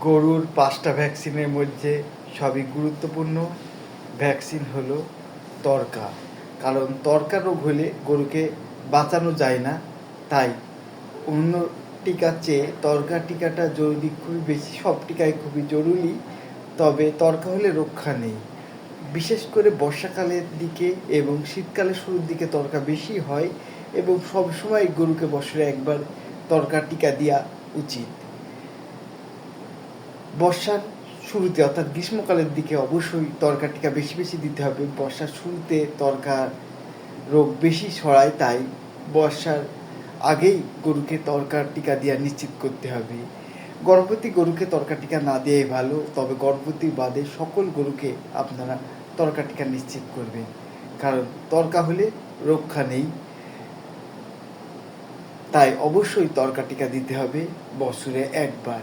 গরুর 5টা ভ্যাকসিনের মধ্যে সবই গুরুত্বপূর্ণ ভ্যাকসিন হলো তরকা। কারণ তরকা রোগ হলে গরুকে বাঁচানো যায় না, তাই অন্য টিকার চেয়ে তরকা টিকাটা জরুরি, খুবই বেশি। সব টিকাই খুবই জরুরি, তবে তরকা হলে রক্ষা নেই। বিশেষ করে বর্ষাকালের দিকে এবং শীতকালের শুরুর দিকে তরকা বেশি হয় এবং সবসময় গরুকে বছরে একবার তরকার টিকা দেওয়া উচিত। বর্ষার শুরুতে অর্থাৎ গ্রীষ্মকালের দিকে অবশ্যই তরকা টিকা বেশি বেশি দিতে হবে। বর্ষার শুরুতে তরকা রোগ বেশি ছড়ায়, তাই বর্ষার আগেই গরুকে তরকার টিকা দেওয়া নিশ্চিত করতে হবে। গর্ভবতী গরুকে তরকা টিকা না দেওয়াই ভালো, তবে গর্ভবতী বাদে সকল গরুকে আপনারা তরকা টিকা নিশ্চিত করবেন, কারণ তরকা হলে রক্ষা নেই। তাই অবশ্যই তরকা টিকা দিতে হবে বছরে একবার।